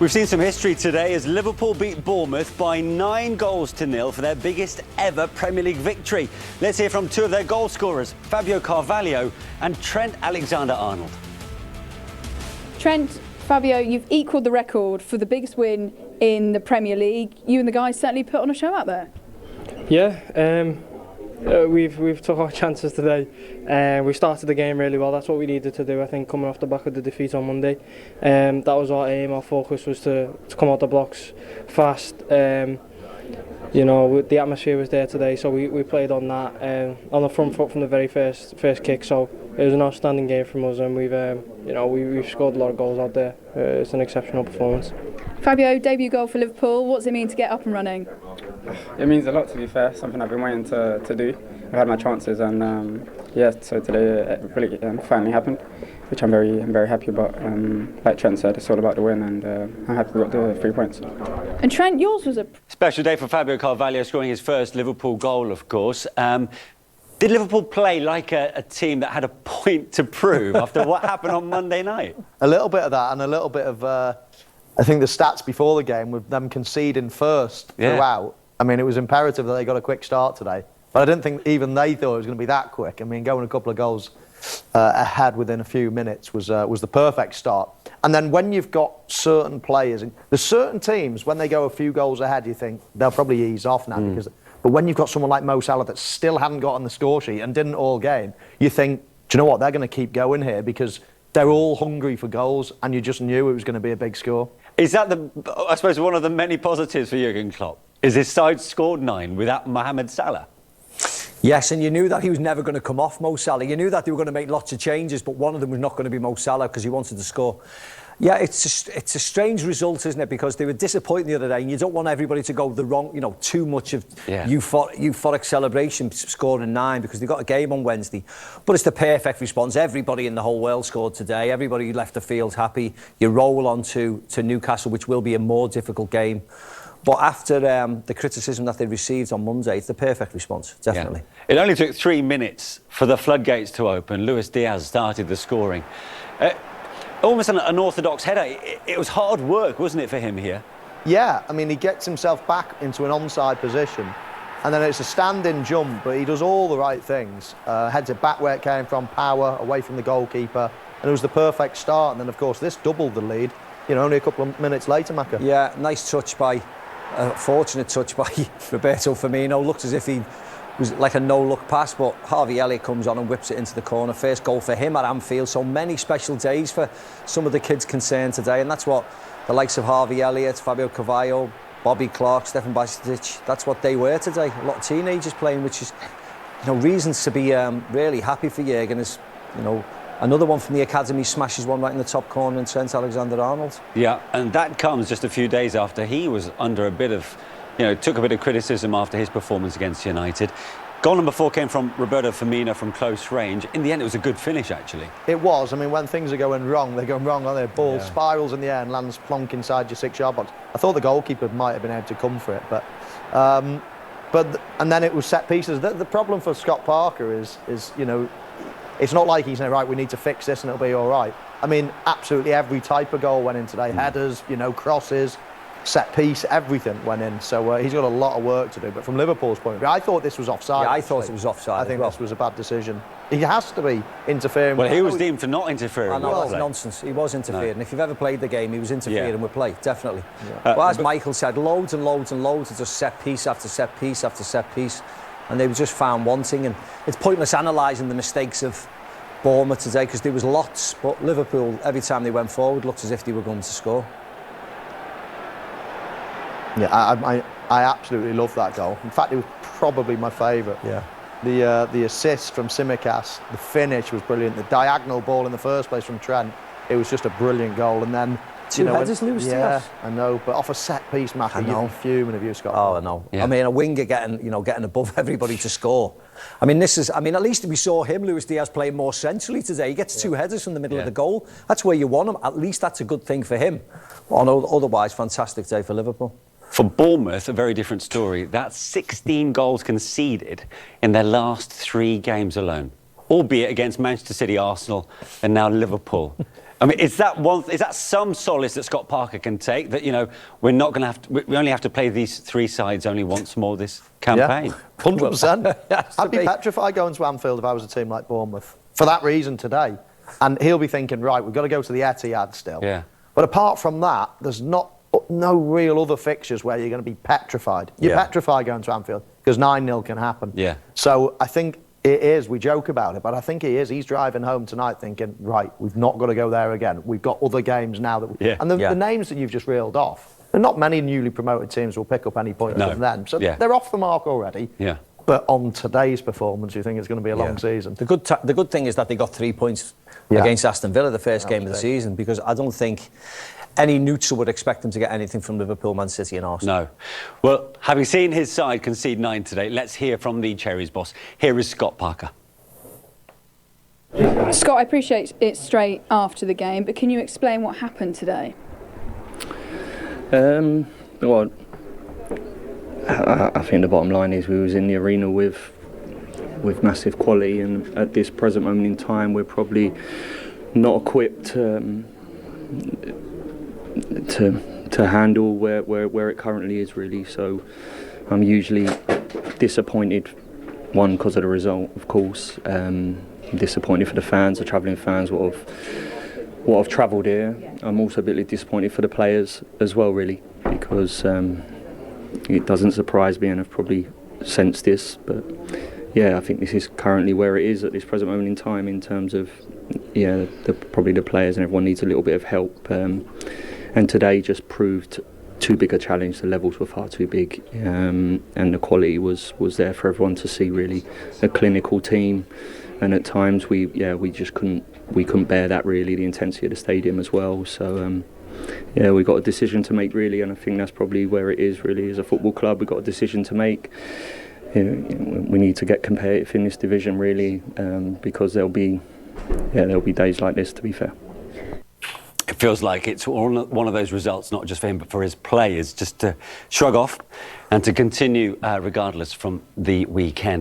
We've seen some history today as Liverpool beat Bournemouth by 9-0 for their biggest ever Premier League victory. Let's hear from two of their goal scorers, Fabio Carvalho and Trent Alexander-Arnold. Trent, Fabio, you've equalled the record for the biggest win in the Premier League. You and the guys certainly put on a show out there. Yeah, we've took our chances today. We started the game really well. That's what we needed to do, I think, coming off the back of the defeat on Monday. That was our aim. Our focus was to come out the blocks fast. You know, the atmosphere was there today, so we played on that, on the front foot from the very first kick. So it was an outstanding game from us, and we've scored a lot of goals out there. It's an exceptional performance. Fabio, debut goal for Liverpool. What's it mean to get up and running? It means a lot, to be fair. Something I've been waiting to do. I've had my chances, and so today it really finally happened, which I'm very happy about. Like Trent said, it's all about the win, and I'm happy we got the 3 points. And Trent, yours was a special day for Fabio Carvalho, scoring his first Liverpool goal, of course. Did Liverpool play like a team that had a point to prove after what happened on Monday night? A little bit of that, and a little bit of, I think the stats before the game with them conceding first throughout. I mean, it was imperative that they got a quick start today. But I didn't think even they thought it was going to be that quick. I mean, going a couple of goals ahead within a few minutes was the perfect start. And then when you've got certain players, there's certain teams, when they go a few goals ahead, you think they'll probably ease off now. But when you've got someone like Mo Salah that still hadn't got on the score sheet and didn't all game, you think, do you know what, they're going to keep going here because they're all hungry for goals, and you just knew it was going to be a big score. Is that, I suppose, one of the many positives for Jurgen Klopp? Is his side scored 9 without Mohamed Salah? Yes, and you knew that he was never going to come off Mo Salah. You knew that they were going to make lots of changes, but one of them was not going to be Mo Salah because he wanted to score. Yeah, it's a strange result, isn't it? Because they were disappointing the other day, and you don't want everybody to go the wrong, too much of euphoric celebration scoring 9 because they've got a game on Wednesday. But it's the perfect response. Everybody in the whole world scored today. Everybody left the field happy. You roll on to Newcastle, which will be a more difficult game. But after the criticism that they received on Monday, it's the perfect response, definitely. Yeah. It only took 3 minutes for the floodgates to open. Luis Diaz started the scoring. Almost an unorthodox header. It was hard work, wasn't it, for him here? Yeah, I mean, he gets himself back into an onside position, and then it's a standing jump, but he does all the right things. Heads it back where it came from, power, away from the goalkeeper, and it was the perfect start. And then, of course, this doubled the lead, only a couple of minutes later, Macca. Yeah, nice touch by... fortunate touch by Roberto Firmino. Looked as if he was like a no-look pass, but Harvey Elliott comes on and whips it into the corner. First goal for him at Anfield. So many special days for some of the kids concerned today, and that's what the likes of Harvey Elliott, Fabio Carvalho, Bobby Clark, Stefan Bajcetic, that's what they were today. A lot of teenagers playing, which is, reasons to be really happy for Jurgen. Is, another one from the academy smashes one right in the top corner, and Trent Alexander-Arnold. Yeah, and that comes just a few days after he was under a bit of, took a bit of criticism after his performance against United. Goal number 4 came from Roberto Firmino from close range. In the end, it was a good finish, actually. It was. I mean, when things are going wrong, they're going wrong, aren't they? Ball spirals in the air and lands plonk inside your 6-yard box. I thought the goalkeeper might have been able to come for it, but and then it was set pieces. The problem for Scott Parker is it's not like he's saying, right, we need to fix this and it'll be all right. I mean, absolutely every type of goal went in today. Headers, crosses, set piece, everything went in. So he's got a lot of work to do. But from Liverpool's point of view, I thought this was offside. Yeah, I thought it was offside. I think this was a bad decision. He has to be interfering. Well, he was deemed to not interfere. I know, that's nonsense. He was interfering. No. If you've ever played the game, he was interfering with play, definitely. Yeah. But as Michael said, loads and loads and loads of just set piece after set piece after set piece. And they were just found wanting. And it's pointless analysing the mistakes of Bournemouth today because there was lots, but Liverpool, every time they went forward, looked as if they were going to score. Yeah, I absolutely love that goal. In fact, it was probably my favourite. Yeah. The assist from Tsimikas, the finish was brilliant. The diagonal ball in the first place from Trent, it was just a brilliant goal. And then two headers, Luis Diaz. I know, but off a set piece, Matthew, you'd be fuming if you scored. Oh, I know. Yeah. I mean, a winger getting above everybody to score. I mean, at least we saw him, Luis Diaz, playing more centrally today. He gets 2 headers from the middle of the goal. That's where you want him. At least that's a good thing for him. Otherwise, fantastic day for Liverpool. For Bournemouth, a very different story. That's 16 goals conceded in their last 3 games alone, albeit against Manchester City, Arsenal, and now Liverpool. I mean, is that some solace that Scott Parker can take, that, you know, we're not going to have to, we only have to play these three sides only once more this campaign? Yeah, 100%. I'd be petrified going to Anfield if I was a team like Bournemouth for that reason today. And he'll be thinking, right, we've got to go to the Etihad still. Yeah. But apart from that, there's no real other fixtures where you're going to be petrified. You're petrified going to Anfield because 9-0 can happen. Yeah. So I think it is. We joke about it, but I think he is. He's driving home tonight thinking, right, we've not got to go there again. We've got other games now that. And the names that you've just reeled off, there are not many newly promoted teams will pick up any points from them. So they're off the mark already. Yeah. But on today's performance, you think it's going to be a long season. The good thing is that they got 3 points against Aston Villa the first game of the season, because I don't think any neutral would expect them to get anything from Liverpool, Man City and Arsenal. No. Well, having seen his side concede 9 today, let's hear from the Cherries boss. Here is Scott Parker. Scott, I appreciate it's straight after the game, but can you explain what happened today? Well, I think the bottom line is we was in the arena with massive quality, and at this present moment in time we're probably not equipped to handle where it currently is, really. So I'm usually disappointed, one, because of the result, of course. Disappointed for the fans, the travelling fans, what have travelled here. I'm also a bit disappointed for the players as well, really, because it doesn't surprise me, and I've probably sensed this, but yeah, I think this is currently where it is at this present moment in time, in terms of probably the players, and everyone needs a little bit of help. And today just proved too big a challenge. The levels were far too big, and the quality was there for everyone to see. Really, a clinical team, and at times we just couldn't bear that, really, the intensity of the stadium as well. So. We've got a decision to make, really, and I think that's probably where it is, really. As a football club, we've got a decision to make. We need to get competitive in this division, really, because there'll be days like this, to be fair. It feels like it's one of those results, not just for him, but for his players, just to shrug off and to continue regardless from the weekend.